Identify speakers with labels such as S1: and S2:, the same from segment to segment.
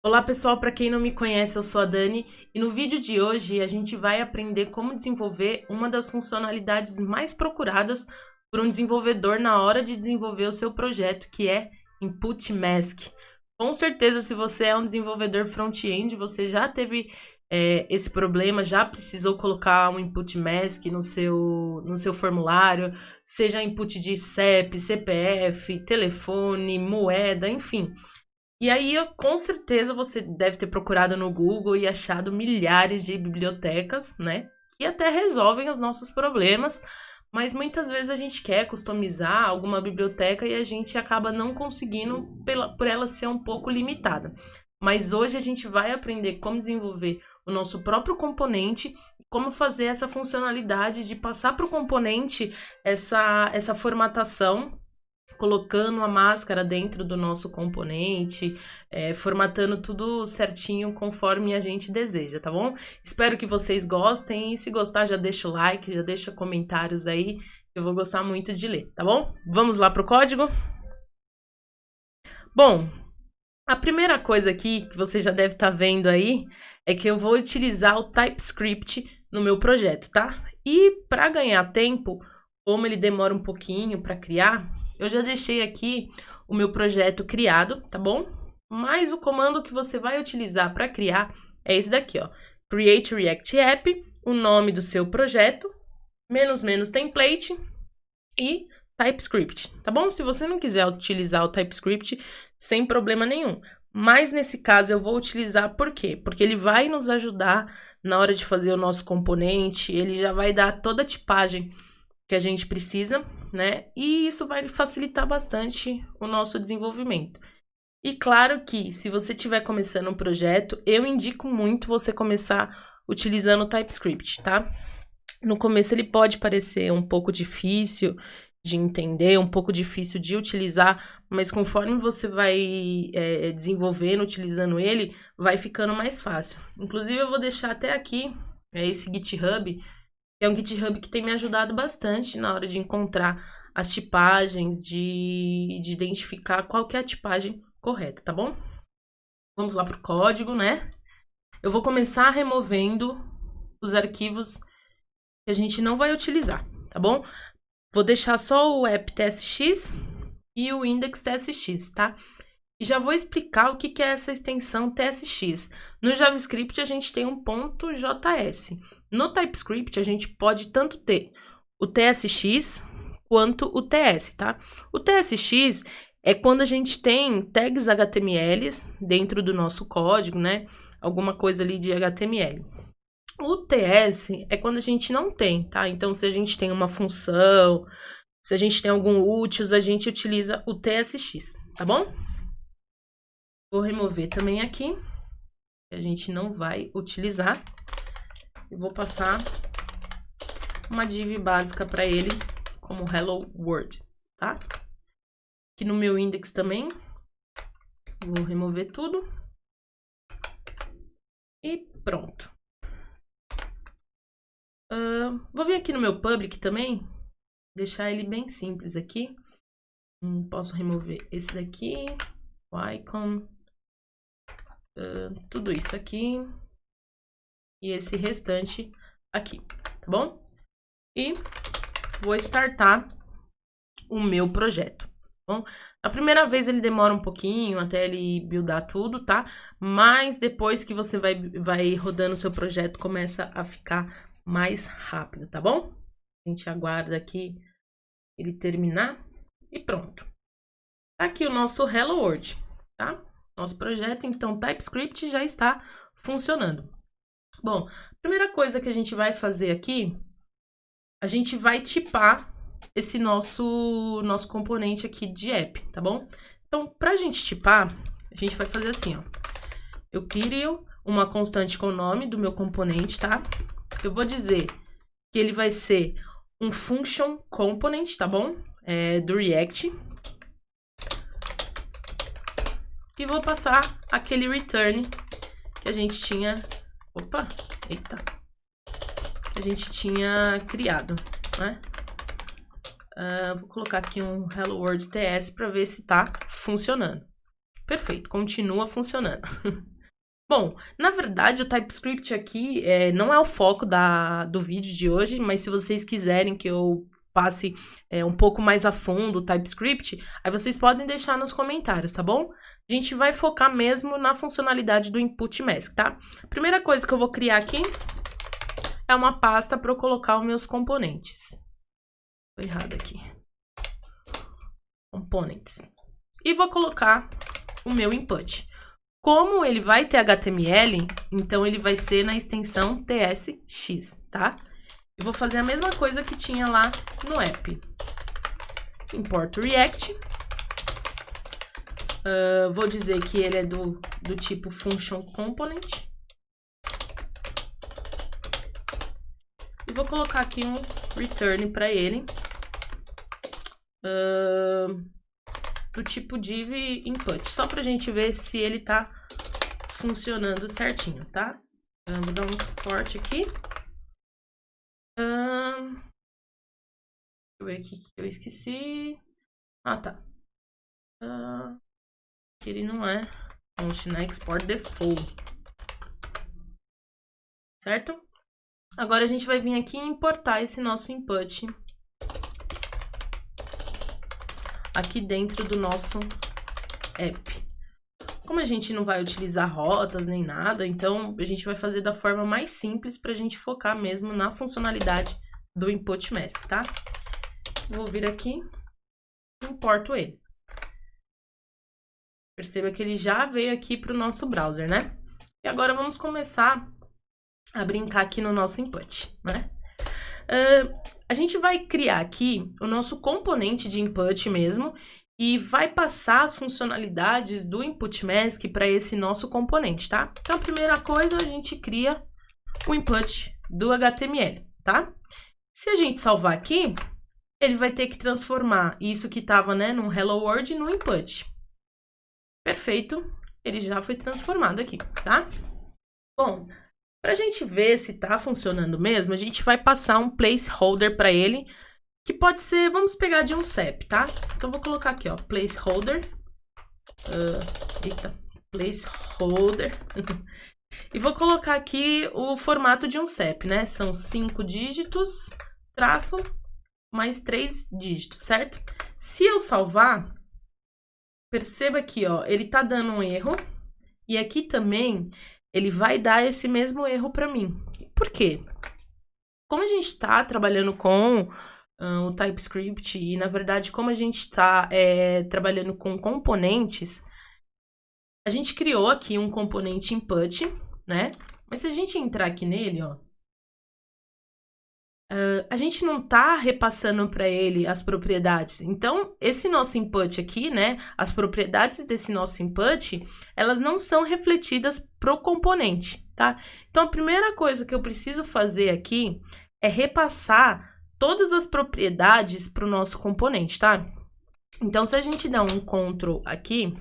S1: Olá pessoal, para quem não me conhece, eu sou a Dani e no vídeo de hoje a gente vai aprender como desenvolver uma das funcionalidades mais procuradas por um desenvolvedor na hora de desenvolver o seu projeto, que é Input Mask. Com certeza, se você é um desenvolvedor front-end, você já teve esse problema, já precisou colocar um Input Mask no seu formulário, seja input de CEP, CPF, telefone, moeda, enfim. E aí, com certeza, você deve ter procurado no Google e achado milhares de bibliotecas, né? Que até resolvem os nossos problemas, mas muitas vezes a gente quer customizar alguma biblioteca e a gente acaba não conseguindo por ela ser um pouco limitada. Mas hoje a gente vai aprender como desenvolver o nosso próprio componente, como fazer essa funcionalidade de passar para o componente essa formatação, colocando a máscara dentro do nosso componente, formatando tudo certinho conforme a gente deseja, tá bom? Espero que vocês gostem e se gostar já deixa o like, já deixa comentários aí, eu vou gostar muito de ler, tá bom? Vamos lá pro código? Bom, a primeira coisa aqui que você já deve estar vendo aí é que eu vou utilizar o TypeScript no meu projeto, tá? E para ganhar tempo, como ele demora um pouquinho para criar, eu já deixei aqui o meu projeto criado, tá bom? Mas o comando que você vai utilizar para criar é esse daqui, ó. Create React App, o nome do seu projeto, -- template e TypeScript, tá bom? Se você não quiser utilizar o TypeScript, sem problema nenhum. Mas nesse caso eu vou utilizar por quê? Porque ele vai nos ajudar na hora de fazer o nosso componente, ele já vai dar toda a tipagem que a gente precisa, né? E isso vai facilitar bastante o nosso desenvolvimento. E claro que se você estiver começando um projeto, eu indico muito você começar utilizando o TypeScript, tá? No começo ele pode parecer um pouco difícil de entender, um pouco difícil de utilizar, mas conforme você vai desenvolvendo, utilizando ele, vai ficando mais fácil. Inclusive eu vou deixar até aqui esse GitHub, que é um GitHub que tem me ajudado bastante na hora de encontrar as tipagens, de identificar qual que é a tipagem correta, tá bom? Vamos lá pro código, né? Eu vou começar removendo os arquivos que a gente não vai utilizar, tá bom? Vou deixar só o app.tsx e o index.tsx, tá? E já vou explicar o que é essa extensão TSX. No JavaScript a gente tem um ponto .js. No TypeScript a gente pode tanto ter o TSX quanto o TS, tá? O TSX é quando a gente tem tags HTMLs dentro do nosso código, né? Alguma coisa ali de HTML. O TS é quando a gente não tem, tá? Então, se a gente tem uma função, se a gente tem algum utils, a gente utiliza o TSX, tá bom? Vou remover também aqui, que a gente não vai utilizar. E vou passar uma div básica para ele, como Hello World, tá? Aqui no meu index também, vou remover tudo. E pronto. Vou vir aqui no meu public também, deixar ele bem simples aqui. Posso remover esse daqui, o icon, tudo isso aqui e esse restante aqui, tá bom? E vou startar o meu projeto, tá bom? A primeira vez ele demora um pouquinho até ele buildar tudo, tá? Mas depois que você vai rodando o seu projeto, começa a ficar mais rápido, tá bom? A gente aguarda aqui ele terminar e pronto. Tá aqui o nosso Hello World, tá? Nosso projeto, então, TypeScript já está funcionando. Bom, a primeira coisa que a gente vai fazer aqui, a gente vai tipar esse nosso componente aqui de app, tá bom? Então, pra gente tipar, a gente vai fazer assim, ó. Eu crio uma constante com o nome do meu componente, tá? Eu vou dizer que ele vai ser um function component, tá bom? Do React. E vou passar aquele return que a gente tinha... Opa! Eita! Que a gente tinha criado, né? Vou colocar aqui um Hello World TS para ver se tá funcionando. Perfeito, continua funcionando. Bom, na verdade o TypeScript aqui não é o foco do vídeo de hoje, mas se vocês quiserem que eu passe um pouco mais a fundo o TypeScript, aí vocês podem deixar nos comentários, tá bom? A gente vai focar mesmo na funcionalidade do input mask, tá? Primeira coisa que eu vou criar aqui é uma pasta para eu colocar os meus componentes. Tô errado aqui. Components. E vou colocar o meu input. Como ele vai ter HTML, então ele vai ser na extensão tsx, tá? Eu vou fazer a mesma coisa que tinha lá no app. Importo React. Vou dizer que ele é do tipo Function Component. E vou colocar aqui um return para ele. Do tipo div input, só pra gente ver se ele tá funcionando certinho, tá? Vou dar um export aqui. Deixa eu ver aqui que eu esqueci. Ah, tá. Que ele não é. Vamos na export default. Certo? Agora a gente vai vir aqui e importar esse nosso input aqui dentro do nosso app. Como a gente não vai utilizar rotas nem nada, então a gente vai fazer da forma mais simples para a gente focar mesmo na funcionalidade do input mask, tá? Vou vir aqui e importo ele. Perceba que ele já veio aqui para o nosso browser, né? E agora vamos começar a brincar aqui no nosso input, né? A gente vai criar aqui o nosso componente de input mesmo e vai passar as funcionalidades do input mask para esse nosso componente, tá? Então, a primeira coisa, a gente cria o input do HTML, tá? Se a gente salvar aqui, ele vai ter que transformar isso que estava, né, no Hello World no input. Perfeito, ele já foi transformado aqui, tá? Bom, para a gente ver se tá funcionando mesmo, a gente vai passar um placeholder para ele, que pode ser, vamos pegar de um CEP, tá? Então, vou colocar aqui, ó, placeholder. Placeholder. E vou colocar aqui o formato de um CEP, né? São 5 dígitos, traço, mais 3 dígitos, certo? Se eu salvar, perceba aqui, ó, ele tá dando um erro. E aqui também ele vai dar esse mesmo erro para mim. Por quê? Como a gente está trabalhando com o TypeScript e, na verdade, como a gente está trabalhando com componentes, a gente criou aqui um componente input, né? Mas se a gente entrar aqui nele, ó, a gente não está repassando para ele as propriedades. Então, esse nosso input aqui, né? As propriedades desse nosso input, elas não são refletidas para o componente, tá? Então, a primeira coisa que eu preciso fazer aqui é repassar todas as propriedades para o nosso componente, tá? Então, se a gente der um Ctrl aqui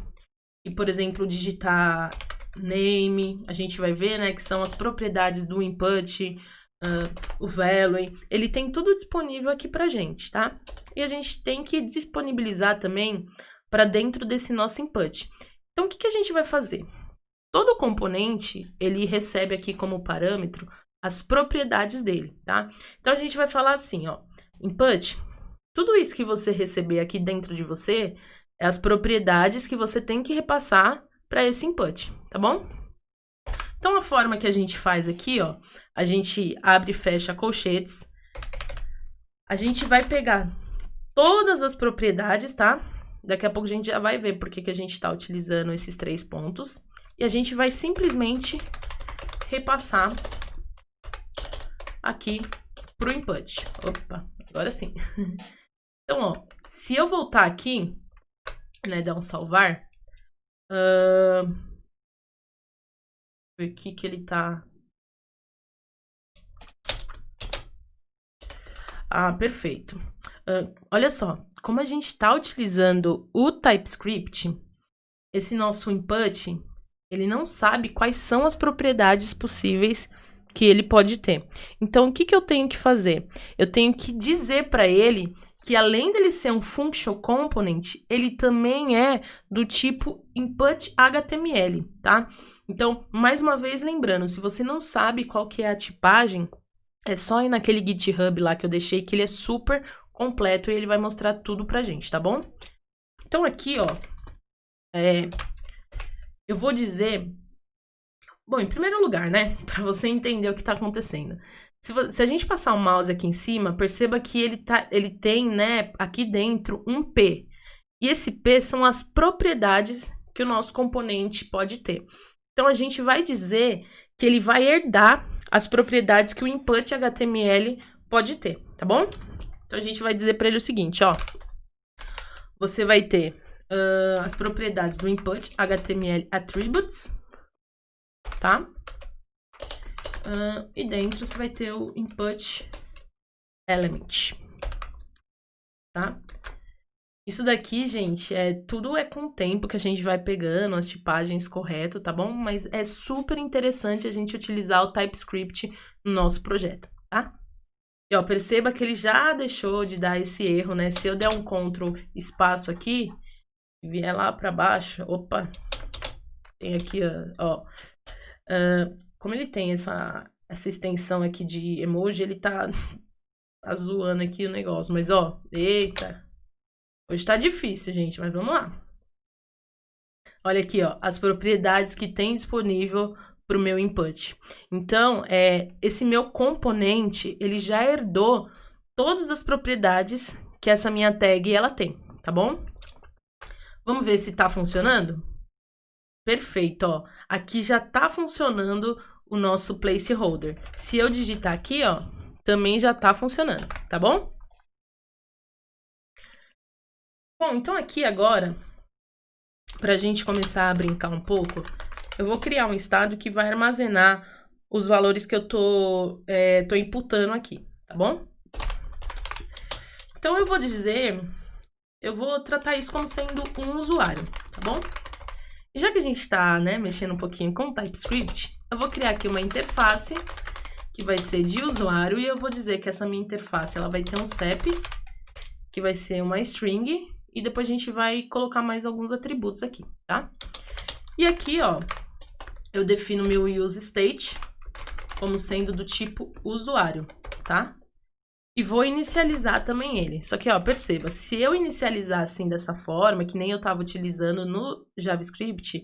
S1: e, por exemplo, digitar name, a gente vai ver, né, que são as propriedades do input, o value, ele tem tudo disponível aqui pra gente, tá? E a gente tem que disponibilizar também para dentro desse nosso input. Então, o que a gente vai fazer? Todo componente, ele recebe aqui como parâmetro as propriedades dele, tá? Então, a gente vai falar assim, ó, input, tudo isso que você receber aqui dentro de você é as propriedades que você tem que repassar para esse input, tá bom? Então, a forma que a gente faz aqui, ó, a gente abre e fecha colchetes, a gente vai pegar todas as propriedades, tá? Daqui a pouco a gente já vai ver por que a gente está utilizando esses 3 pontos. E a gente vai simplesmente repassar aqui pro input. Opa, agora sim. Então, ó, se eu voltar aqui, né, dar um salvar, ver aqui que ele tá... Ah, perfeito. Olha só, como a gente está utilizando o TypeScript, esse nosso input, ele não sabe quais são as propriedades possíveis que ele pode ter. Então, o que eu tenho que fazer? Eu tenho que dizer para ele que além dele ser um Functional Component, ele também é do tipo Input HTML, tá? Então, mais uma vez lembrando, se você não sabe qual que é a tipagem, é só ir naquele GitHub lá que eu deixei, que ele é super completo e ele vai mostrar tudo pra gente, tá bom? Então aqui, ó, eu vou dizer... Bom, em primeiro lugar, né, pra você entender o que tá acontecendo. Se a gente passar o mouse aqui em cima, perceba que ele tem, né, aqui dentro um P. E esse P são as propriedades que o nosso componente pode ter. Então, a gente vai dizer que ele vai herdar as propriedades que o input HTML pode ter, tá bom? Então, a gente vai dizer para ele o seguinte, ó. Você vai ter as propriedades do input HTML attributes, tá? E dentro você vai ter o input element, tá? Isso daqui, gente, tudo é com o tempo que a gente vai pegando as tipagens corretas, tá bom? Mas é super interessante a gente utilizar o TypeScript no nosso projeto, tá? E, ó, perceba que ele já deixou de dar esse erro, né? Se eu der um Ctrl espaço aqui, e vier lá pra baixo, opa, tem aqui, ó, como ele tem essa extensão aqui de emoji, ele tá zoando aqui o negócio. Mas, ó, eita, hoje tá difícil, gente, mas vamos lá. Olha aqui, ó, as propriedades que tem disponível pro meu input. Então, esse meu componente, ele já herdou todas as propriedades que essa minha tag ela tem, tá bom? Vamos ver se tá funcionando? Perfeito, ó. Aqui já tá funcionando o nosso placeholder. Se eu digitar aqui, ó, também já tá funcionando, tá bom? Bom, então aqui agora, pra gente começar a brincar um pouco, eu vou criar um estado que vai armazenar os valores que eu tô imputando aqui, tá bom? Então eu vou dizer, eu vou tratar isso como sendo um usuário, tá bom? E já que a gente tá, né, mexendo um pouquinho com o TypeScript, eu vou criar aqui uma interface que vai ser de usuário e eu vou dizer que essa minha interface, ela vai ter um CEP, que vai ser uma string, e depois a gente vai colocar mais alguns atributos aqui, tá? E aqui, ó, eu defino meu useState como sendo do tipo usuário, tá? E vou inicializar também ele. Só que, ó, perceba, se eu inicializar assim dessa forma, que nem eu tava utilizando no JavaScript,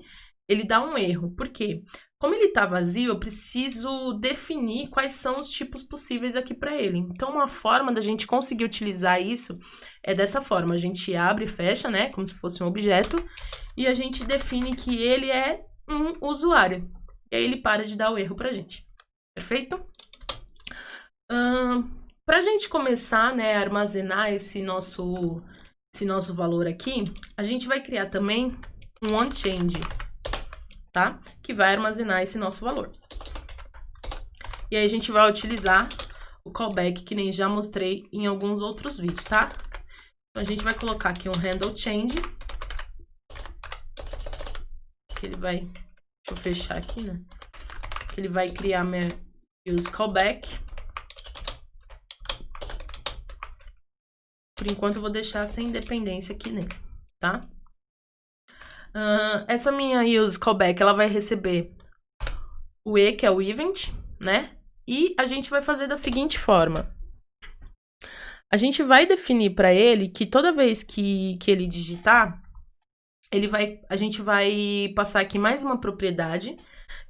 S1: ele dá um erro. Por quê? Como ele tá vazio, eu preciso definir quais são os tipos possíveis aqui para ele. Então, uma forma da gente conseguir utilizar isso é dessa forma. A gente abre e fecha, né? Como se fosse um objeto. E a gente define que ele é um usuário. E aí ele para de dar o erro pra gente. Perfeito? Pra gente começar, né, a armazenar esse nosso valor aqui, a gente vai criar também um onChange, tá? Que vai armazenar esse nosso valor. E aí a gente vai utilizar o callback, que nem já mostrei em alguns outros vídeos, tá? Então a gente vai colocar aqui um handle change, que ele vai... Deixa eu fechar aqui, né? Que ele vai criar meu use callback. Por enquanto eu vou deixar sem dependência aqui nele, tá? Essa minha use callback, ela vai receber o E, que é o event, né? E a gente vai fazer da seguinte forma. A gente vai definir para ele que toda vez que ele digitar, a gente vai passar aqui mais uma propriedade,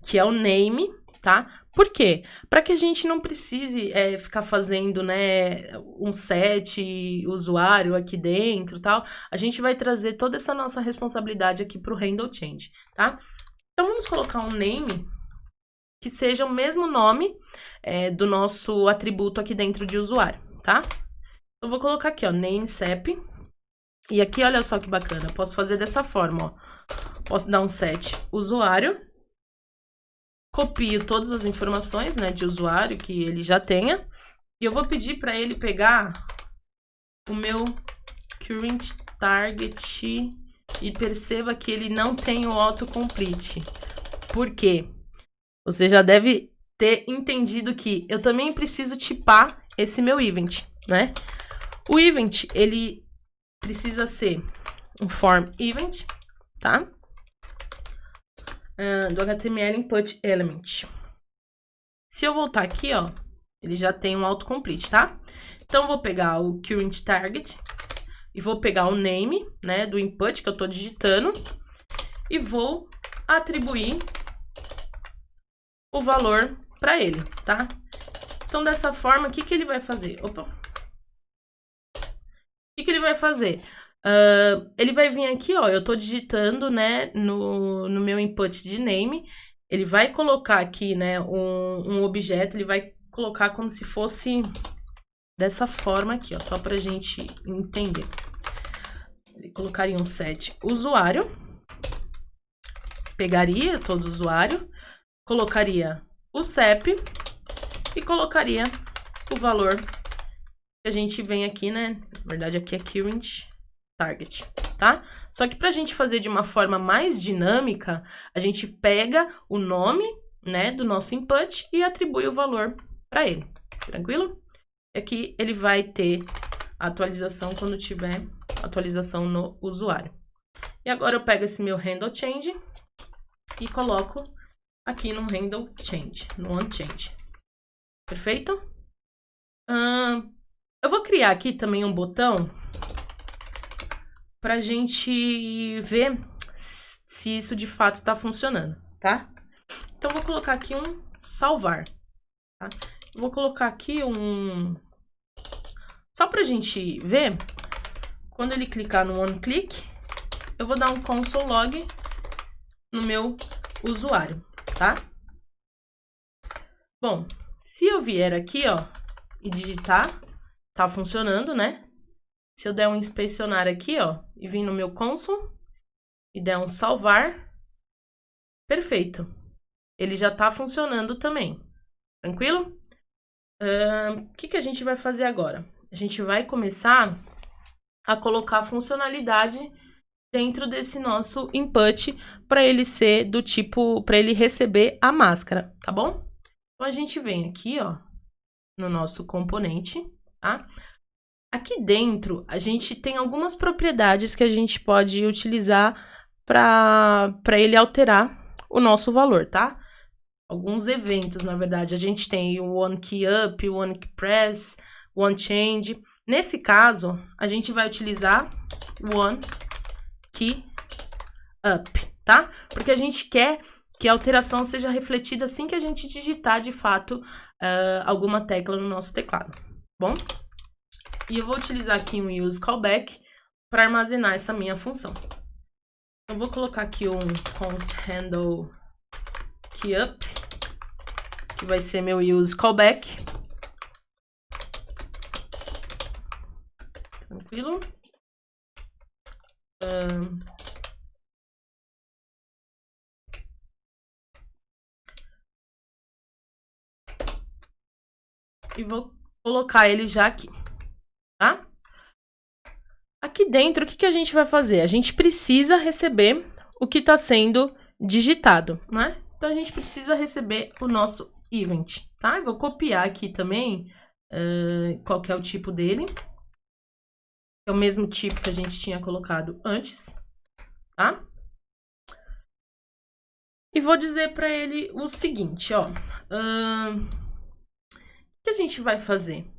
S1: que é o name, tá? Por quê? Para que a gente não precise ficar fazendo, né, um set usuário aqui dentro e tal, a gente vai trazer toda essa nossa responsabilidade aqui para o handle change, tá? Então, vamos colocar um name que seja o mesmo nome do nosso atributo aqui dentro de usuário, tá? Eu vou colocar aqui, ó, name CEP. E aqui, olha só que bacana, eu posso fazer dessa forma, ó. Posso dar um set usuário. Copio todas as informações, né, de usuário que ele já tenha. E eu vou pedir para ele pegar o meu current target e perceba que ele não tem o autocomplete. Por quê? Você já deve ter entendido que eu também preciso tipar esse meu event, né? O event, ele precisa ser um form event, tá? Do HTML input element. Se eu voltar aqui, ó, ele já tem um autocomplete, tá? Então, eu vou pegar o current target e vou pegar o name, né, do input que eu tô digitando e vou atribuir o valor para ele, tá? Então, dessa forma, o que que ele vai fazer? Opa! O que que ele vai fazer? Ele vai vir aqui, ó, eu tô digitando, né, no meu input de name, ele vai colocar aqui, né, um objeto, ele vai colocar como se fosse dessa forma aqui, ó, só pra gente entender. Ele colocaria um set usuário, pegaria todo usuário, colocaria o CEP e colocaria o valor que a gente vem aqui, né? Na verdade, aqui é current target, tá? Só que pra gente fazer de uma forma mais dinâmica, a gente pega o nome, né, do nosso input e atribui o valor para ele, tranquilo? Aqui ele vai ter a atualização quando tiver atualização no usuário. E agora eu pego esse meu handle change e coloco aqui no handle change, no onChange. Perfeito? Eu vou criar aqui também um botão pra gente ver se isso de fato está funcionando, tá? Então, vou colocar aqui um salvar, tá? Vou colocar aqui só pra gente ver, quando ele clicar no onClick, eu vou dar um console log no meu usuário, tá? Bom, se eu vier aqui, ó, e digitar, tá funcionando, né? Se eu der um inspecionar aqui, ó, e vir no meu console e der um salvar, perfeito. Ele já tá funcionando também, tranquilo? O que a gente vai fazer agora? A gente vai começar a colocar funcionalidade dentro desse nosso input para ele ser do tipo, para ele receber a máscara, tá bom? Então, a gente vem aqui, ó, no nosso componente, tá? Aqui dentro, a gente tem algumas propriedades que a gente pode utilizar para ele alterar o nosso valor, tá? Alguns eventos, na verdade. A gente tem o onKeyUp, o onKeyPress, o onChange. Nesse caso, a gente vai utilizar o onKeyUp, tá? Porque a gente quer que a alteração seja refletida assim que a gente digitar, de fato, alguma tecla no nosso teclado, bom? E eu vou utilizar aqui um useCallback para armazenar essa minha função. Eu vou colocar aqui um const handle keyUp, que vai ser meu useCallback. Tranquilo? E vou colocar ele já aqui, tá? Aqui dentro, o que a gente vai fazer? A gente precisa receber o que está sendo digitado, né? Então, a gente precisa receber o nosso event, tá? Eu vou copiar aqui também qual que é o tipo dele. É o mesmo tipo que a gente tinha colocado antes, tá? E vou dizer para ele o seguinte, ó. O que a gente vai fazer?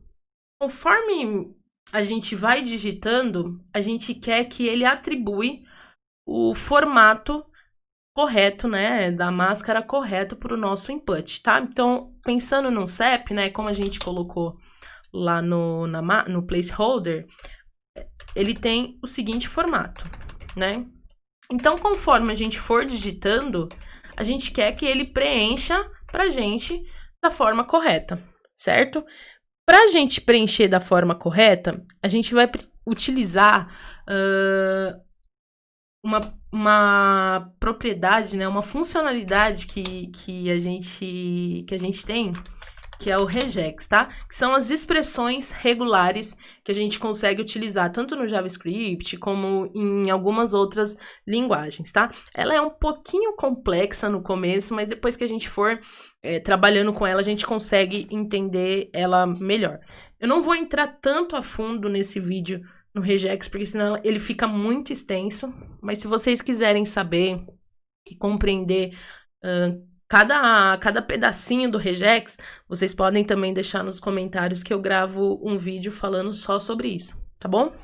S1: Conforme a gente vai digitando, a gente quer que ele atribui o formato correto, né, da máscara correto para o nosso input, tá? Então, pensando no CEP, né, como a gente colocou lá no placeholder, ele tem o seguinte formato, né? Então, conforme a gente for digitando, a gente quer que ele preencha pra gente da forma correta, certo? Pra gente preencher da forma correta, a gente vai utilizar uma propriedade, né, uma funcionalidade que a gente tem, que é o regex, tá? Que são as expressões regulares que a gente consegue utilizar tanto no JavaScript como em algumas outras linguagens, tá? Ela é um pouquinho complexa no começo, mas depois que a gente for trabalhando com ela, a gente consegue entender ela melhor. Eu não vou entrar tanto a fundo nesse vídeo no regex, porque senão ele fica muito extenso. Mas se vocês quiserem saber e compreender cada pedacinho do regex, vocês podem também deixar nos comentários que eu gravo um vídeo falando só sobre isso, tá bom?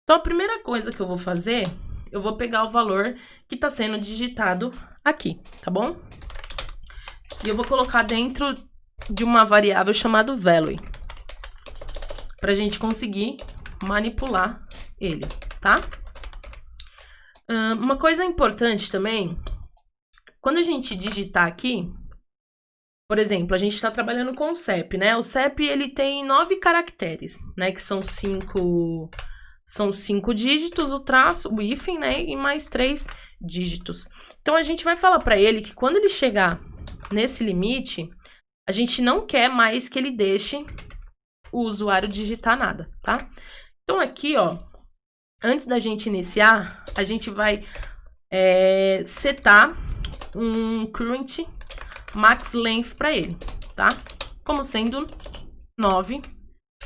S1: Então, a primeira coisa que eu vou fazer, eu vou pegar o valor que está sendo digitado aqui, tá bom? E eu vou colocar dentro de uma variável chamada value, para a gente conseguir manipular ele, tá? Uma coisa importante também, quando a gente digitar aqui, por exemplo, a gente está trabalhando com o CEP, né? O CEP, ele tem 9 caracteres, né? Que são 5 dígitos, o traço, o hífen, né? E mais 3 dígitos. Então, a gente vai falar para ele que quando ele chegar nesse limite, a gente não quer mais que ele deixe o usuário digitar nada, tá? Então, aqui, ó, antes da gente iniciar, a gente vai setar um current max length para ele, tá? Como sendo 9,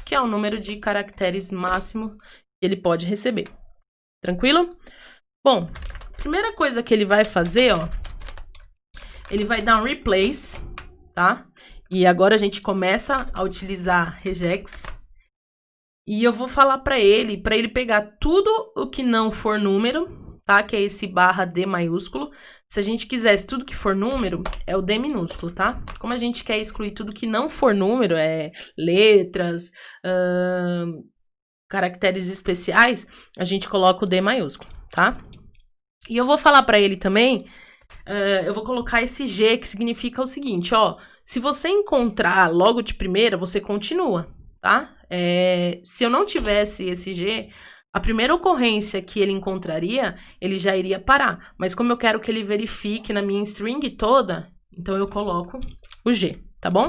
S1: que é o número de caracteres máximo que ele pode receber. Tranquilo? Bom, primeira coisa que ele vai fazer, ó, ele vai dar um replace, tá? E agora a gente começa a utilizar regex. E eu vou falar para ele pegar tudo o que não for número, tá? Que é esse barra D maiúsculo. Se a gente quisesse tudo que for número, é o D minúsculo, tá? Como a gente quer excluir tudo que não for número, letras, caracteres especiais, a gente coloca o D maiúsculo, tá? E eu vou falar para ele também, eu vou colocar esse G, que significa o seguinte, ó. Se você encontrar logo de primeira, você continua, tá? Se eu não tivesse esse G, a primeira ocorrência que ele encontraria, ele já iria parar. Mas como eu quero que ele verifique na minha string toda, então eu coloco o G, tá bom?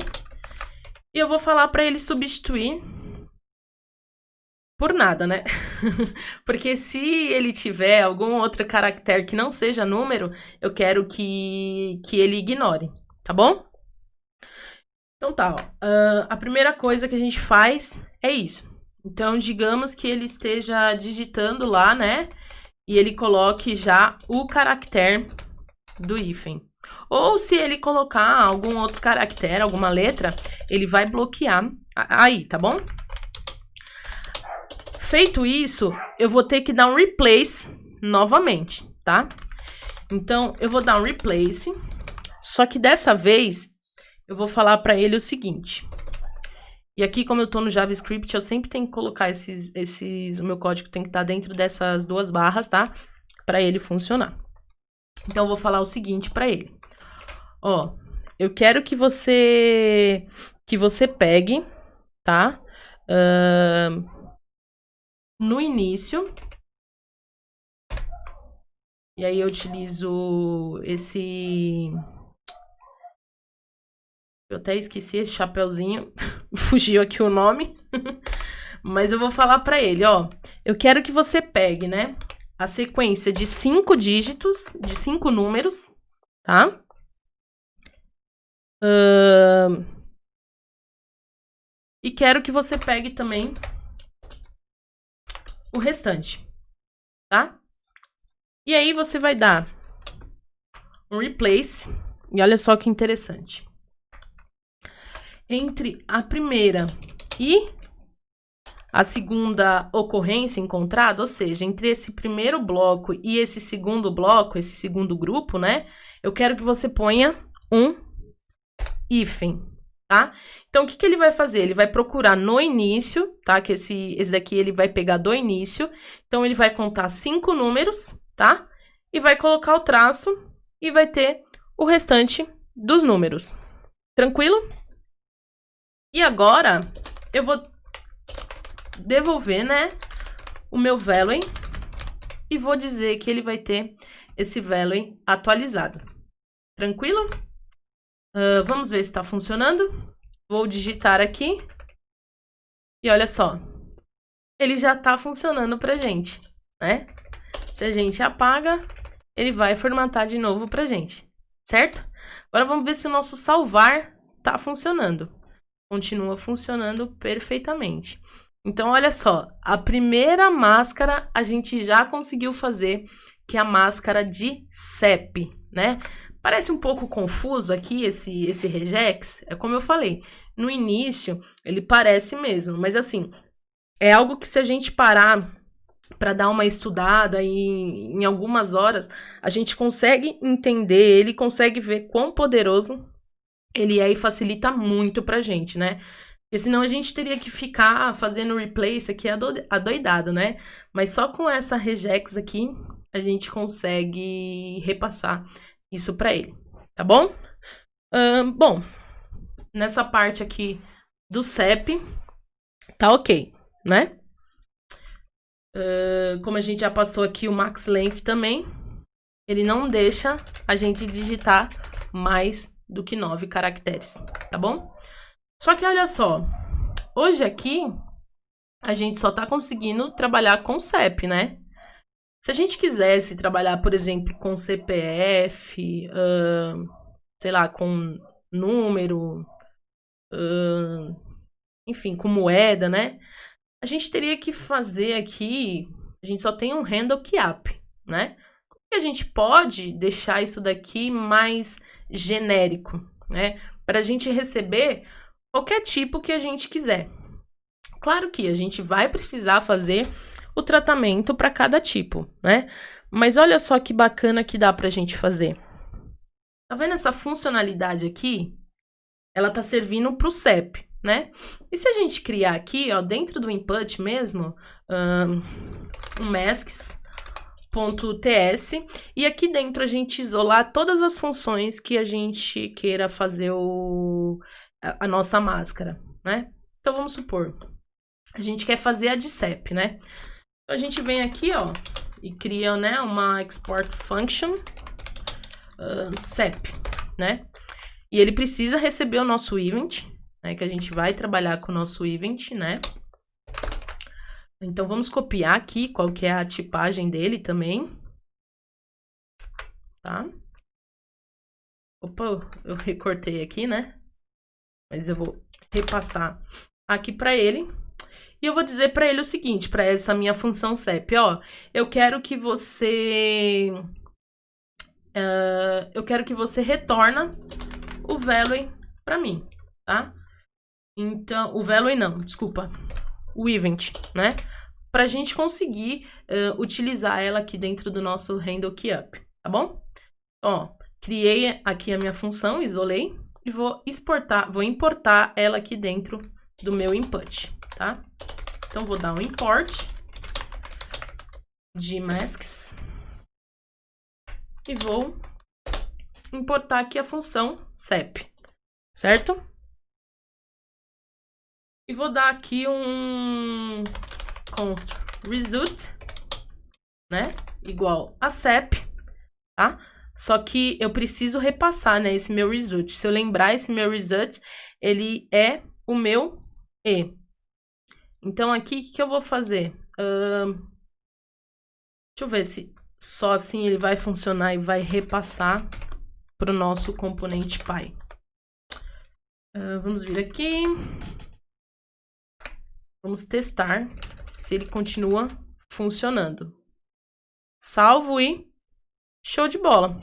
S1: E eu vou falar para ele substituir por nada, né? Porque se ele tiver algum outro caractere que não seja número, eu quero que ele ignore, tá bom? Então tá, ó. A primeira coisa que a gente faz é isso. Então, digamos que ele esteja digitando lá, né? E ele coloque já o caractere do hífen. Ou se ele colocar algum outro caractere, alguma letra, ele vai bloquear aí, tá bom? Feito isso, eu vou ter que dar um replace novamente, tá? Então, eu vou dar um replace, só que dessa vez eu vou falar para ele o seguinte. E aqui, como eu tô no JavaScript, eu sempre tenho que colocar o meu código tem que estar dentro dessas 2 barras, tá? Para ele funcionar. Então, eu vou falar o seguinte para ele. Ó, eu quero que você pegue, tá? No início. E aí, eu utilizo esse... Eu até esqueci esse chapeuzinho, fugiu aqui o nome, mas eu vou falar para ele, ó, eu quero que você pegue, né, a sequência de 5 dígitos, de 5 números, tá? E quero que você pegue também o restante, tá? E aí você vai dar um replace, e olha só que interessante. Entre a primeira e a segunda ocorrência encontrada, ou seja, entre esse primeiro bloco e esse segundo bloco, esse segundo grupo, né? Eu quero que você ponha um hífen, tá? Então, o que ele vai fazer? Ele vai procurar no início, tá? Que esse daqui ele vai pegar do início. Então, ele vai contar 5 números, tá? E vai colocar o traço e vai ter o restante dos números. Tranquilo? E agora, eu vou devolver, né, o meu value e vou dizer que ele vai ter esse value atualizado. Tranquilo? Vamos ver se está funcionando. Vou digitar aqui. E olha só. Ele já está funcionando pra gente, né? Se a gente apaga, ele vai formatar de novo pra gente, certo? Agora vamos ver se o nosso salvar está funcionando. continua funcionando perfeitamente. Então, olha só, a primeira máscara a gente já conseguiu fazer, que é a máscara de CEP, né? Parece um pouco confuso aqui esse regex, é como eu falei, no início ele parece mesmo, mas assim, é algo que se a gente parar para dar uma estudada em algumas horas, a gente consegue entender ele, consegue ver quão poderoso ele é e facilita muito pra gente, né? Porque senão a gente teria que ficar fazendo replay, isso aqui é adoidado, né? Mas só com essa regex aqui, a gente consegue repassar isso pra ele, tá bom? Bom, nessa parte aqui do CEP, tá ok, né? Como a gente já passou aqui o max length também, ele não deixa a gente digitar mais do que 9 caracteres, tá bom? Só que olha só, hoje aqui a gente só tá conseguindo trabalhar com CEP, né? Se a gente quisesse trabalhar, por exemplo, com CPF, sei lá, com número, enfim, com moeda, né? A gente teria que fazer aqui, a gente só tem um handle QAP, né? Como que a gente pode deixar isso daqui mais genérico, né? Para a gente receber qualquer tipo que a gente quiser. Claro que a gente vai precisar fazer o tratamento para cada tipo, né? Mas olha só que bacana que dá para a gente fazer. Tá vendo essa funcionalidade aqui? Ela tá servindo para o CEP, né? E se a gente criar aqui, ó, dentro do input mesmo, um masks.ts, e aqui dentro a gente isolar todas as funções que a gente queira fazer a nossa máscara, né? Então vamos supor, a gente quer fazer a de CEP, né? Então a gente vem aqui, ó, e cria, né, uma export function CEP, né? E ele precisa receber o nosso event, né? Que a gente vai trabalhar com o nosso event, né? Então, vamos copiar aqui qual que é a tipagem dele também. Tá? Opa, eu recortei aqui, né? Mas eu vou repassar aqui para ele. E eu vou dizer para ele o seguinte, para essa minha função CEP, ó. Eu quero que você retorna o value para mim, tá? Então, o value não, desculpa, o event, né? Pra gente conseguir utilizar ela aqui dentro do nosso handle QAP, tá bom? Ó, criei aqui a minha função, isolei, e vou importar ela aqui dentro do meu input, tá? Então, vou dar um import de masks e vou importar aqui a função CEP, certo? E vou dar aqui um const result, né? Igual a CEP, tá? Só que eu preciso repassar, né, esse meu result. Se eu lembrar, esse meu result, ele é o meu E. Então, aqui, o que eu vou fazer? Deixa eu ver se só assim ele vai funcionar e vai repassar para o nosso componente Py. Vamos vir aqui. Vamos testar se ele continua funcionando. Salvo e show de bola.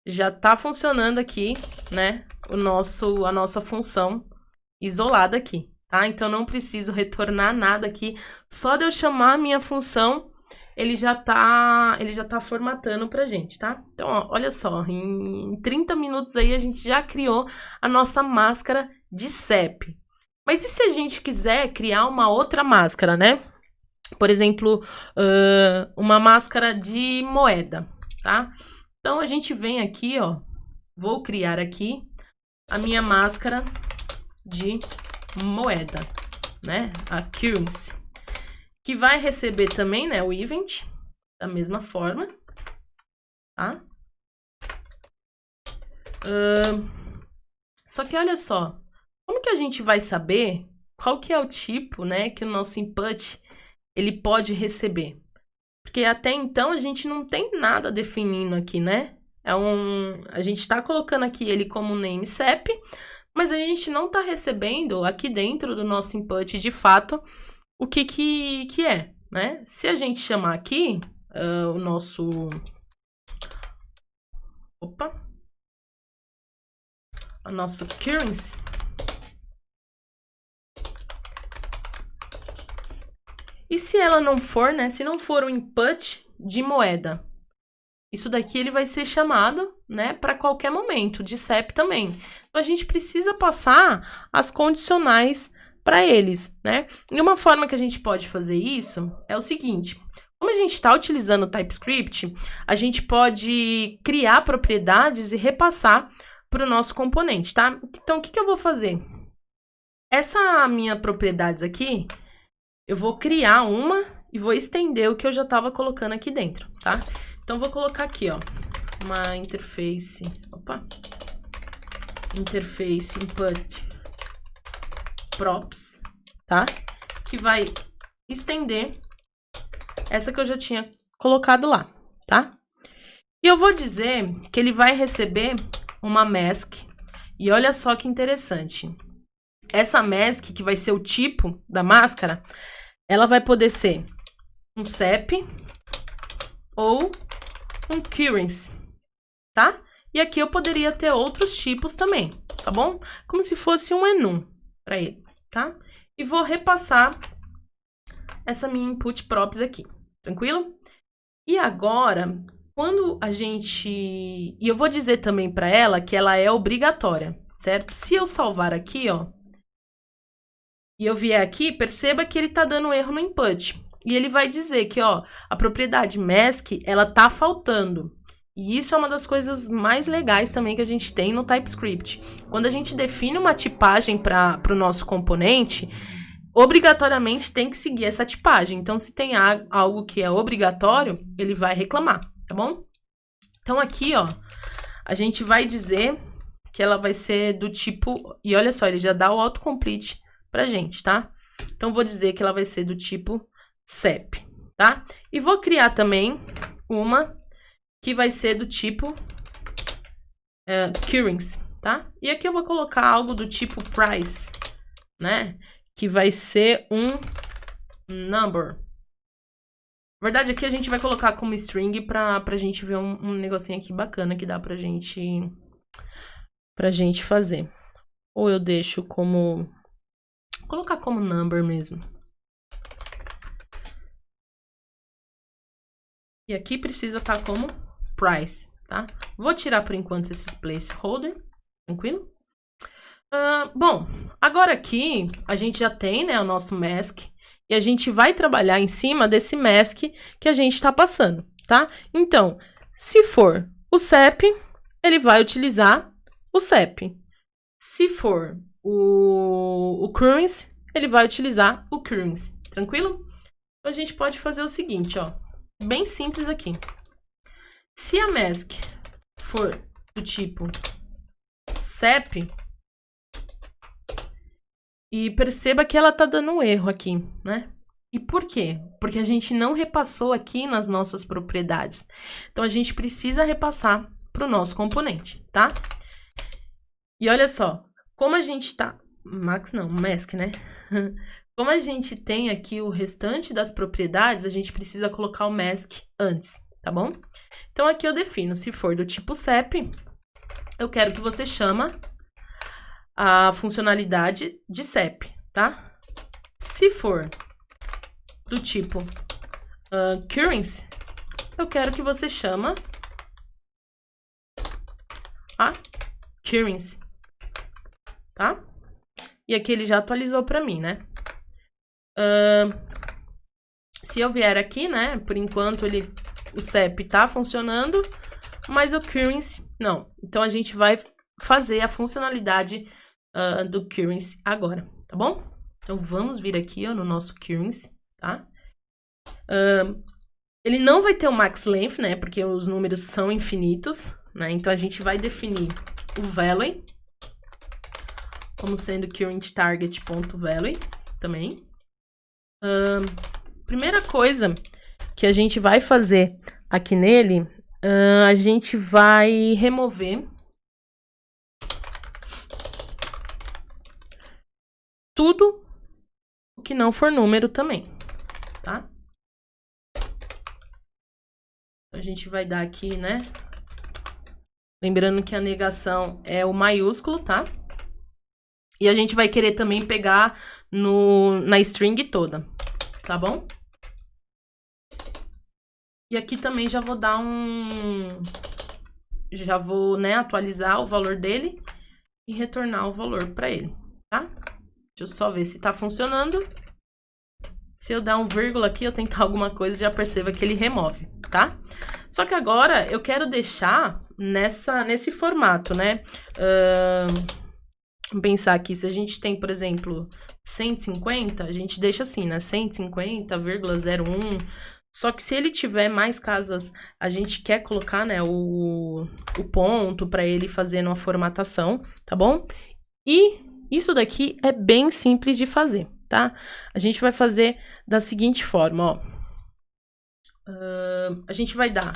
S1: Já tá funcionando aqui, né, a nossa função isolada aqui, tá? Então, não preciso retornar nada aqui. Só de eu chamar a minha função, ele já tá formatando pra gente, tá? Então, ó, olha só, em 30 minutos aí a gente já criou a nossa máscara de CEP. Mas e se a gente quiser criar uma outra máscara, né? Por exemplo, uma máscara de moeda, tá? Então, a gente vem aqui, ó, vou criar aqui a minha máscara de moeda, né? A currency, que vai receber também, né, o event, da mesma forma, tá? Só que olha só, como que a gente vai saber qual que é o tipo, né, que o nosso input ele pode receber? Porque até então a gente não tem nada definindo aqui, né? A gente está colocando aqui ele como name CEP, mas a gente não está recebendo aqui dentro do nosso input, de fato, o que é, né? Se a gente chamar aqui o nosso... Opa! A nossa currency... E se ela não for, né? Se não for o input de moeda, isso daqui ele vai ser chamado, né, para qualquer momento, de CEP também. Então, a gente precisa passar as condicionais para eles, né? E uma forma que a gente pode fazer isso é o seguinte: como a gente está utilizando o TypeScript, a gente pode criar propriedades e repassar para o nosso componente, tá? Então, o que eu vou fazer? Essa minha propriedades aqui, eu vou criar uma e vou estender o que eu já estava colocando aqui dentro, tá? Então, vou colocar aqui, ó, uma interface, interface input props, tá? Que vai estender essa que eu já tinha colocado lá, tá? E eu vou dizer que ele vai receber uma mask, e olha só que interessante. Essa mask, que vai ser o tipo da máscara, ela vai poder ser um CEP ou um currency, tá? E aqui eu poderia ter outros tipos também, tá bom? Como se fosse um enum para ele, tá? E vou repassar essa minha input props aqui, tranquilo? E agora, quando a gente... E eu vou dizer também para ela que ela é obrigatória, certo? Se eu salvar aqui, ó, e eu vier aqui, perceba que ele tá dando erro no input. E ele vai dizer que, ó, a propriedade mask, ela tá faltando. E isso é uma das coisas mais legais também que a gente tem no TypeScript. Quando a gente define uma tipagem para o nosso componente, obrigatoriamente tem que seguir essa tipagem. Então, se tem algo que é obrigatório, ele vai reclamar, tá bom? Então, aqui, ó, a gente vai dizer que ela vai ser do tipo... E olha só, ele já dá o autocomplete pra gente, tá? Então, vou dizer que ela vai ser do tipo CEP, tá? E vou criar também uma que vai ser do tipo currency, tá? E aqui eu vou colocar algo do tipo price, né? Que vai ser um number. Na verdade, aqui a gente vai colocar como string pra gente ver um negocinho aqui bacana que dá pra gente fazer. Ou eu deixo como... Vou colocar como number mesmo. E aqui precisa estar como price, tá? Vou tirar por enquanto esses placeholder, tranquilo? Bom, agora aqui a gente já tem, né, o nosso mask e a gente vai trabalhar em cima desse mask que a gente está passando, tá? Então, se for o CEP, ele vai utilizar o CEP. Se for o currency, ele vai utilizar o currency, tranquilo? Então, a gente pode fazer o seguinte, ó, bem simples aqui. Se a mask for do tipo CEP, e perceba que ela tá dando um erro aqui, né? E por quê? Porque a gente não repassou aqui nas nossas propriedades. Então, a gente precisa repassar para o nosso componente, tá? E olha só, como a gente tá... mask, né? Como a gente tem aqui o restante das propriedades, a gente precisa colocar o mask antes, tá bom? Então, aqui eu defino, se for do tipo CEP, eu quero que você chama a funcionalidade de CEP, tá? Se for do tipo currency, eu quero que você chama a currency, tá? E aqui ele já atualizou para mim, né? Se eu vier aqui, né? Por enquanto o CEP tá funcionando, mas o currency não. Então a gente vai fazer a funcionalidade do currency agora, tá bom? Então vamos vir aqui, ó, no nosso currency, tá? Ele não vai ter o max length, né? Porque os números são infinitos, né? Então a gente vai definir o value como sendo currentTarget.value também. Primeira coisa que a gente vai fazer aqui nele, a gente vai remover tudo o que não for número também, tá? A gente vai dar aqui, né? Lembrando que a negação é o maiúsculo, tá? E a gente vai querer também pegar na string toda, tá bom? E aqui também já vou dar já vou, né, atualizar o valor dele e retornar o valor para ele, tá? Deixa eu só ver se tá funcionando. Se eu dar um vírgula aqui, eu tentar alguma coisa, já perceba que ele remove, tá? Só que agora eu quero deixar nesse formato, né? Vamos pensar aqui, se a gente tem, por exemplo, 150, a gente deixa assim, né? 150,01. Só que se ele tiver mais casas, a gente quer colocar, né, o ponto para ele fazer uma formatação, tá bom? E isso daqui é bem simples de fazer, tá? A gente vai fazer da seguinte forma, ó. A gente vai dar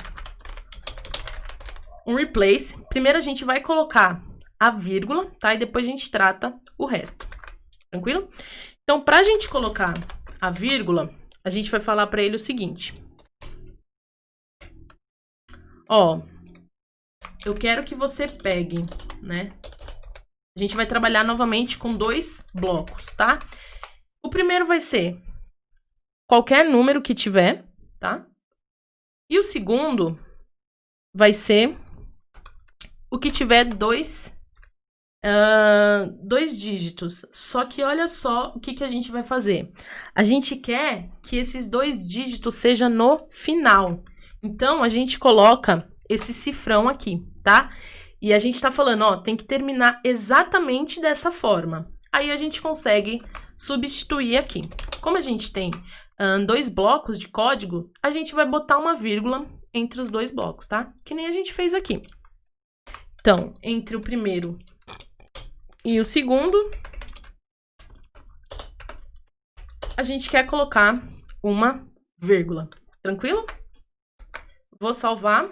S1: um replace. Primeiro a gente vai colocar a vírgula, tá? E depois a gente trata o resto. Tranquilo? Então, pra gente colocar a vírgula, a gente vai falar para ele o seguinte. Ó, eu quero que você pegue, né? A gente vai trabalhar novamente com 2 blocos, tá? O primeiro vai ser qualquer número que tiver, tá? E o segundo vai ser o que tiver 2 dígitos. Só que olha só o que a gente vai fazer. A gente quer que esses 2 dígitos sejam no final. Então, a gente coloca esse cifrão aqui, tá? E a gente tá falando, ó, tem que terminar exatamente dessa forma. Aí a gente consegue substituir aqui. Como a gente tem 2 blocos de código, a gente vai botar uma vírgula entre os 2 blocos, tá? Que nem a gente fez aqui. Então, entre o primeiro e o segundo, a gente quer colocar uma vírgula. Tranquilo? Vou salvar.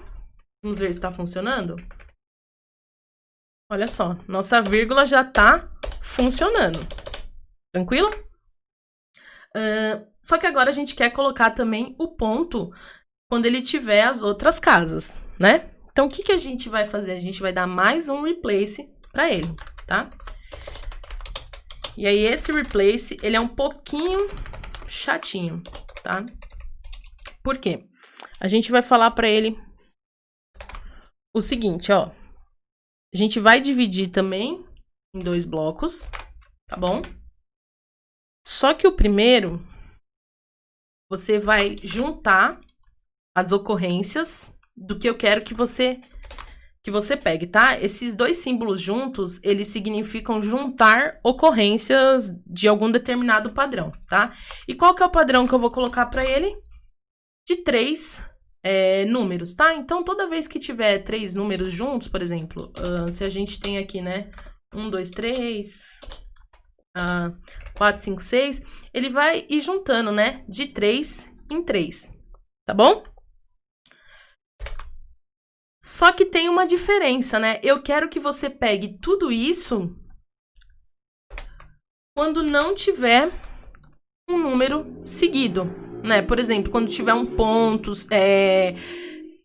S1: Vamos ver se está funcionando. Olha só, nossa vírgula já está funcionando. Tranquilo? Só que agora a gente quer colocar também o ponto quando ele tiver as outras casas, né? Então, o que a gente vai fazer? A gente vai dar mais um replace para ele, tá? E aí, esse replace, ele é um pouquinho chatinho, tá? Por quê? A gente vai falar para ele o seguinte, ó. A gente vai dividir também em 2 blocos, tá bom? Só que o primeiro, você vai juntar as ocorrências do que eu quero que você pegue, tá? Esses 2 símbolos juntos, eles significam juntar ocorrências de algum determinado padrão, tá? E qual que é o padrão que eu vou colocar para ele? De 3 números, tá? Então, toda vez que tiver 3 números juntos, por exemplo, se a gente tem aqui, né, 1, 2, 3, 4, 5, 6, ele vai ir juntando, né, de 3 em 3, tá bom? Só que tem uma diferença, né? Eu quero que você pegue tudo isso quando não tiver um número seguido, né? Por exemplo, quando tiver um ponto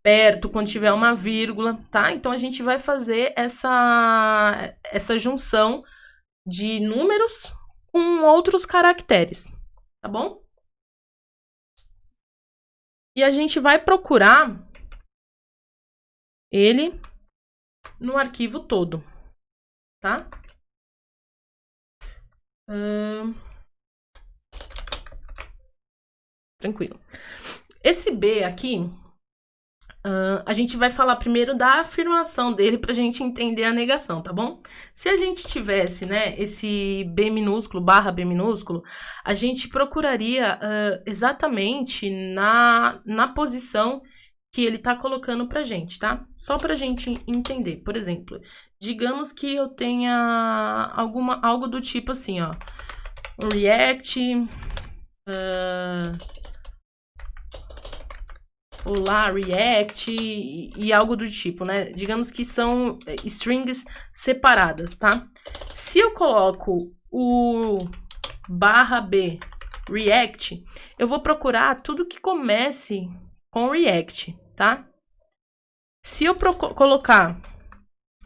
S1: perto, quando tiver uma vírgula, tá? Então, a gente vai fazer essa junção de números com outros caracteres, tá bom? E a gente vai procurar ele no arquivo todo, tá? Tranquilo. Esse B aqui, a gente vai falar primeiro da afirmação dele pra gente entender a negação, tá bom? Se a gente tivesse, né, esse B minúsculo, barra B minúsculo, a gente procuraria exatamente na posição que ele tá colocando pra gente, tá? Só pra gente entender. Por exemplo, digamos que eu tenha algo do tipo assim, ó. React, olá, React e algo do tipo, né? Digamos que são strings separadas, tá? Se eu coloco B React, eu vou procurar tudo que comece com React, tá? Se eu colocar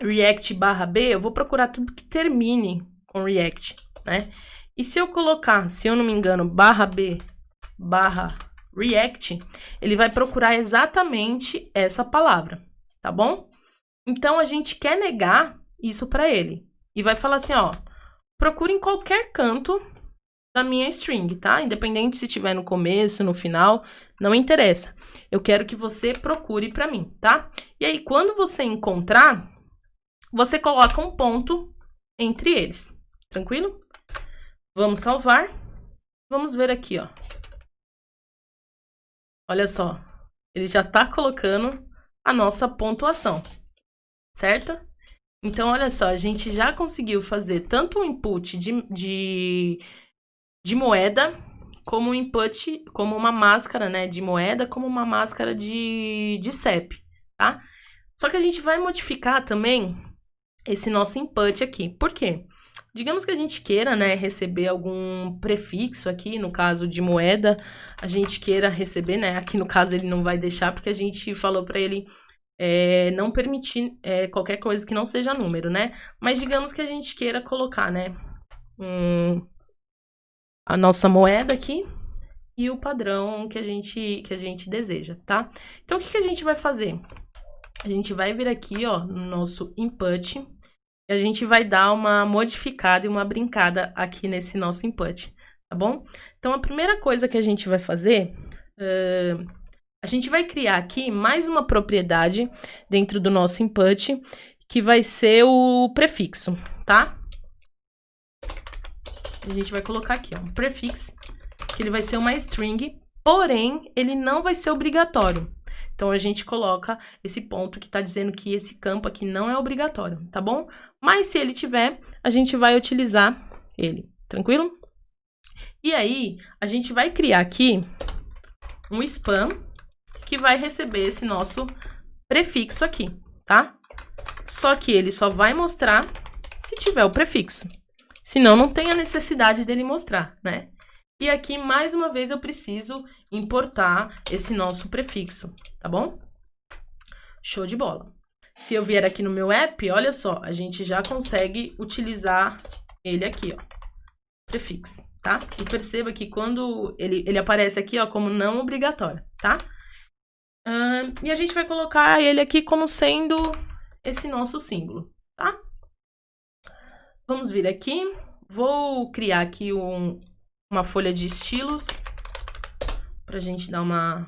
S1: React B, eu vou procurar tudo que termine com React, né? E se eu colocar, se eu não me engano, B React, ele vai procurar exatamente essa palavra, tá bom? Então, a gente quer negar isso para ele. E vai falar assim, ó, procure em qualquer canto da minha string, tá? Independente se tiver no começo, no final, não interessa. Eu quero que você procure para mim, tá? E aí, quando você encontrar, você coloca um ponto entre eles, tranquilo? Vamos salvar. Vamos ver aqui, ó. Olha só, ele já tá colocando a nossa pontuação, certo? Então, olha só, a gente já conseguiu fazer tanto um input de moeda, como um input, como uma máscara, né, de moeda, como uma máscara de CEP, tá? Só que a gente vai modificar também esse nosso input aqui. Por quê? Digamos que a gente queira, né, receber algum prefixo aqui, no caso de moeda, a gente queira receber, né, aqui no caso ele não vai deixar, porque a gente falou para ele não permitir qualquer coisa que não seja número, né? Mas digamos que a gente queira colocar, né, a nossa moeda aqui e o padrão que a gente deseja, tá? Então, o que a gente vai fazer? A gente vai vir aqui, ó, no nosso input, e a gente vai dar uma modificada e uma brincada aqui nesse nosso input, tá bom? Então, a primeira coisa que a gente vai fazer, a gente vai criar aqui mais uma propriedade dentro do nosso input, que vai ser o prefixo, tá? A gente vai colocar aqui, ó, um prefixo, que ele vai ser uma string, porém, ele não vai ser obrigatório. Então, a gente coloca esse ponto que tá dizendo que esse campo aqui não é obrigatório, tá bom? Mas, se ele tiver, a gente vai utilizar ele, tranquilo? E aí, a gente vai criar aqui um spam que vai receber esse nosso prefixo aqui, tá? Só que ele só vai mostrar se tiver o prefixo. Senão, não tem a necessidade dele mostrar, né? E aqui, mais uma vez, eu preciso importar esse nosso prefixo, tá bom? Show de bola. Se eu vier aqui no meu app, olha só, a gente já consegue utilizar ele aqui, ó, prefixo, tá? E perceba que quando ele aparece aqui, ó, como não obrigatório, tá? E a gente vai colocar ele aqui como sendo esse nosso símbolo, tá? Vamos vir aqui, vou criar aqui uma folha de estilos pra gente dar uma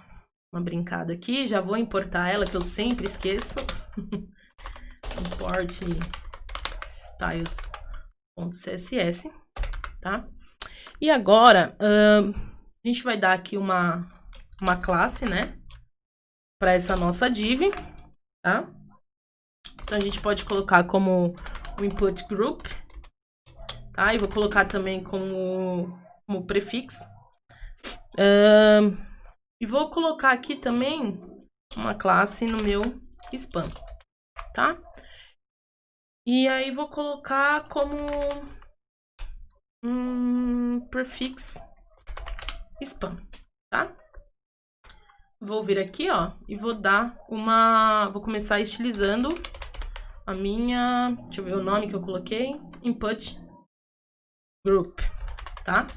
S1: brincada aqui. Já vou importar ela, que eu sempre esqueço. Import styles.css, tá? E agora, a gente vai dar aqui uma classe, né? Para essa nossa div, tá? Então, a gente pode colocar como o input group, tá? E vou colocar também como prefixo. E vou colocar aqui também uma classe no meu spam, tá? E aí, vou colocar como prefix spam, tá? Vou vir aqui, ó, e vou dar vou começar estilizando a minha, deixa eu ver o nome que eu coloquei, input group, tá?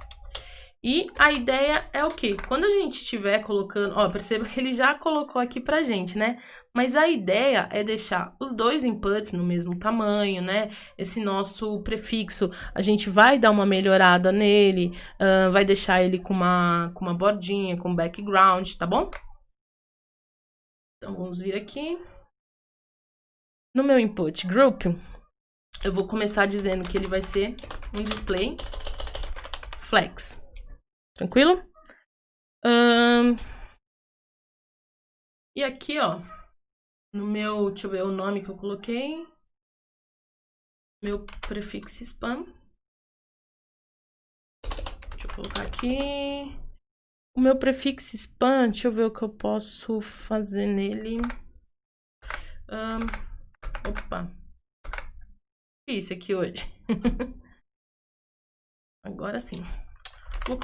S1: E a ideia é o quê? Quando a gente estiver colocando, ó, perceba que ele já colocou aqui pra gente, né? Mas a ideia é deixar os dois inputs no mesmo tamanho, né? Esse nosso prefixo, a gente vai dar uma melhorada nele, vai deixar ele com uma bordinha, com background, tá bom? Então, vamos vir aqui. No meu input group, eu vou começar dizendo que ele vai ser um display flex. Tranquilo? E aqui, ó, no meu, deixa eu ver o nome que eu coloquei. Meu prefixo spam. Deixa eu colocar aqui. O meu prefixo spam, deixa eu ver o que eu posso fazer nele. Opa. Difícil aqui hoje. Agora sim. Vou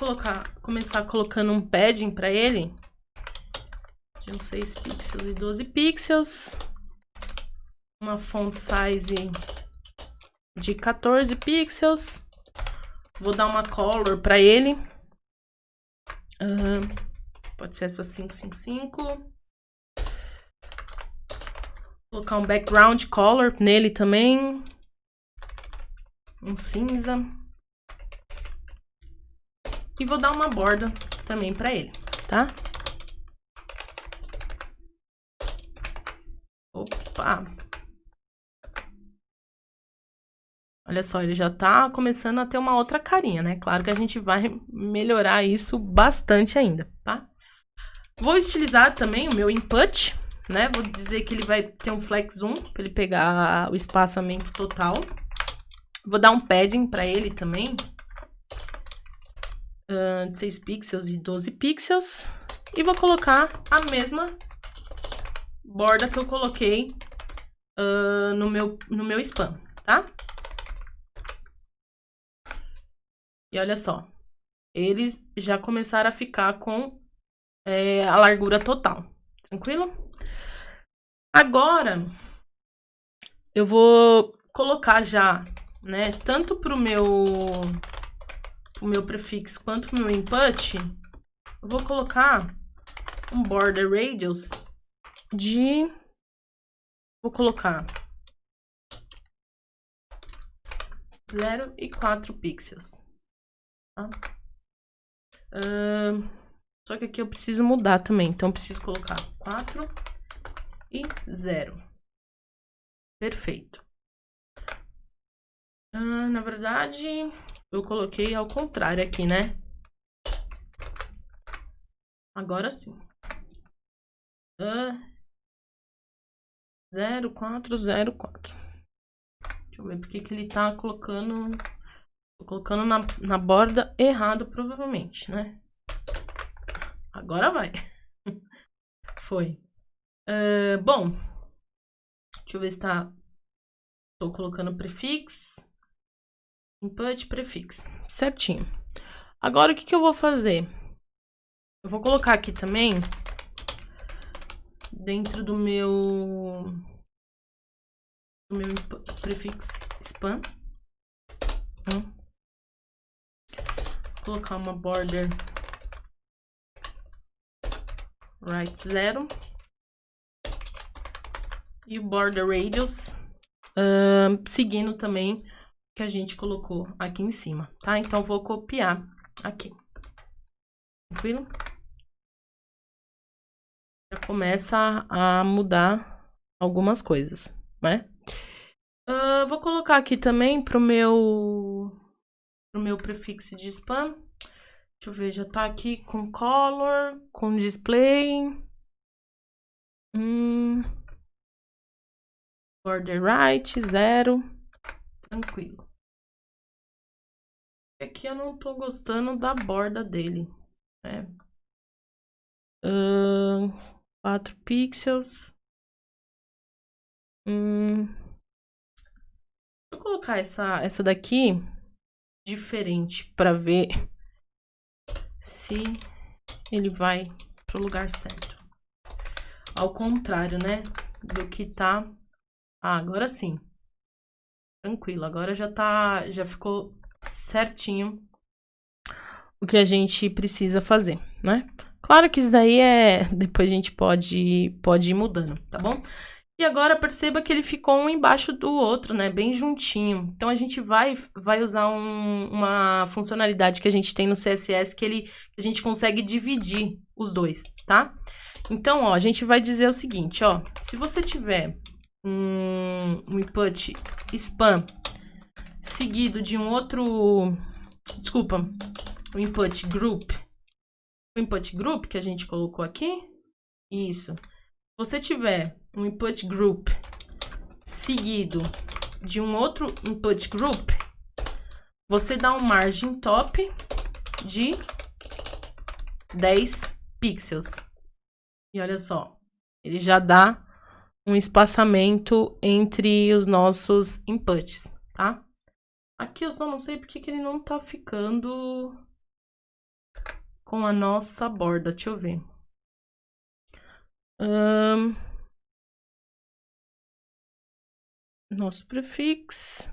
S1: começar colocando um padding para ele de uns 6 pixels e 12 pixels. Uma font size de 14 pixels. Vou dar uma color para ele. Pode ser essa 555. Vou colocar um background color nele também. Um cinza. E vou dar uma borda também para ele, tá? Opa! Olha só, ele já tá começando a ter uma outra carinha, né? Claro que a gente vai melhorar isso bastante ainda, tá? Vou estilizar também o meu input, né? Vou dizer que ele vai ter um flex zoom, para ele pegar o espaçamento total. Vou dar um padding para ele também. De 6 pixels e 12 pixels. E vou colocar a mesma borda que eu coloquei no meu span, tá? E olha só, eles já começaram a ficar com a largura total, tranquilo? Agora, eu vou colocar já, né, tanto pro meu prefixo quanto pro meu input, eu vou colocar um border radius de... Vou colocar 0,4 pixels. Tá? Só que aqui eu preciso mudar também, então eu preciso colocar 4 e 0. Perfeito. Na verdade, eu coloquei ao contrário aqui, né? Agora sim. 0,404. Deixa eu ver porque que ele tá colocando... Tô colocando na borda errado, provavelmente, né? Agora vai. Foi. Bom, deixa eu ver se tá... Tô colocando prefixo. Input, prefixo. Certinho. Agora, o que eu vou fazer? Eu vou colocar aqui também, dentro do meu prefixo span. Vou colocar uma border right 0. E o border radius, seguindo também o que a gente colocou aqui em cima, tá? Então, vou copiar aqui. Tranquilo? Já começa a mudar algumas coisas, né? Vou colocar aqui também pro meu prefixo de span. Deixa eu ver, já tá aqui com color, com display. Border right, 0. Tranquilo. Aqui eu não tô gostando da borda dele, né? 4 pixels. Vou colocar essa daqui diferente para ver se ele vai pro lugar certo. Ao contrário, né? Do que tá... agora sim. Tranquilo, agora já ficou certinho o que a gente precisa fazer, né? Claro que isso daí depois a gente pode ir mudando, tá bom? E agora perceba que ele ficou um embaixo do outro, né? Bem juntinho. Então a gente vai usar uma funcionalidade que a gente tem no CSS que a gente consegue dividir os dois, tá? Então, ó, a gente vai dizer o seguinte, ó. Se você tiver um input span seguido de um outro... Desculpa, o input group. O input group que a gente colocou aqui. Isso. Se você tiver um input group seguido de um outro input group, você dá um margin top de 10 pixels. E olha só, ele já dá um espaçamento entre os nossos inputs, tá? Aqui eu só não sei porque que ele não tá ficando com a nossa borda. Deixa eu ver. Nosso prefix.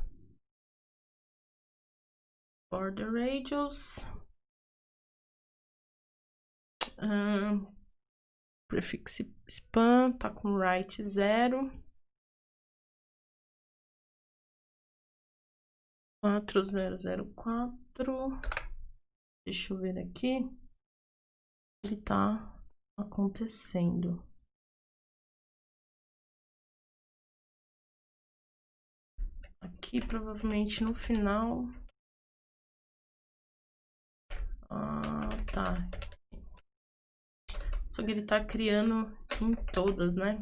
S1: Border radius. Prefix span, tá com right 0. 4004. Deixa eu ver aqui. Ele tá acontecendo. Aqui, provavelmente, no final. Tá. Só que ele tá criando em todas, né?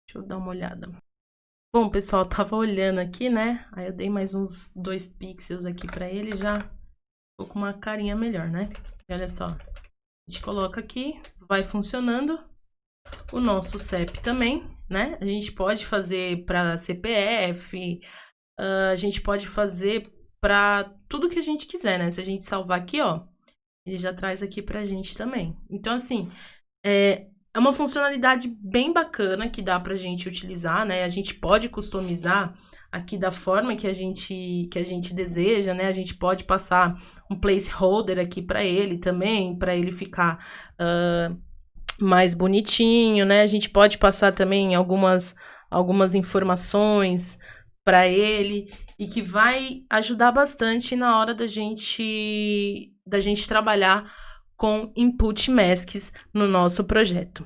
S1: Deixa eu dar uma olhada. Bom, pessoal, eu tava olhando aqui, né? Aí eu dei mais uns 2 pixels aqui pra ele, já ficou com uma carinha melhor, né? E olha só, a gente coloca aqui, vai funcionando. O nosso CEP também, né? A gente pode fazer para CPF, a gente pode fazer para tudo que a gente quiser, né? Se a gente salvar aqui, ó, ele já traz aqui pra gente também. Então, assim, é uma funcionalidade bem bacana que dá pra gente utilizar, né? A gente pode customizar aqui da forma que a gente deseja, né? A gente pode passar um placeholder aqui pra ele também, pra ele ficar mais bonitinho, né? A gente pode passar também algumas informações para ele e que vai ajudar bastante na hora da gente trabalhar com input masks no nosso projeto.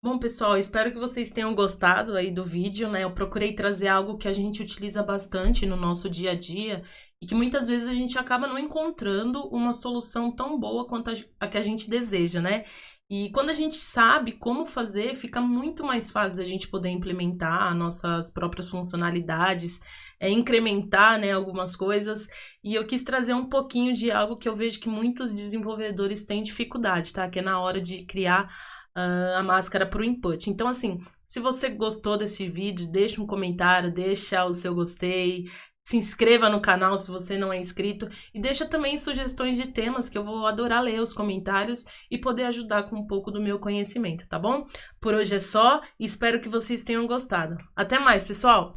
S1: Bom, pessoal, espero que vocês tenham gostado aí do vídeo, né? Eu procurei trazer algo que a gente utiliza bastante no nosso dia a dia e que muitas vezes a gente acaba não encontrando uma solução tão boa quanto a que a gente deseja, né? E quando a gente sabe como fazer, fica muito mais fácil a gente poder implementar nossas próprias funcionalidades, incrementar, né, algumas coisas. E eu quis trazer um pouquinho de algo que eu vejo que muitos desenvolvedores têm dificuldade, tá? Que é na hora de criar a máscara para o input. Então, assim, se você gostou desse vídeo, deixa um comentário, deixa o seu gostei, se inscreva no canal se você não é inscrito e deixa também sugestões de temas que eu vou adorar ler os comentários e poder ajudar com um pouco do meu conhecimento, tá bom? Por hoje é só e espero que vocês tenham gostado. Até mais, pessoal!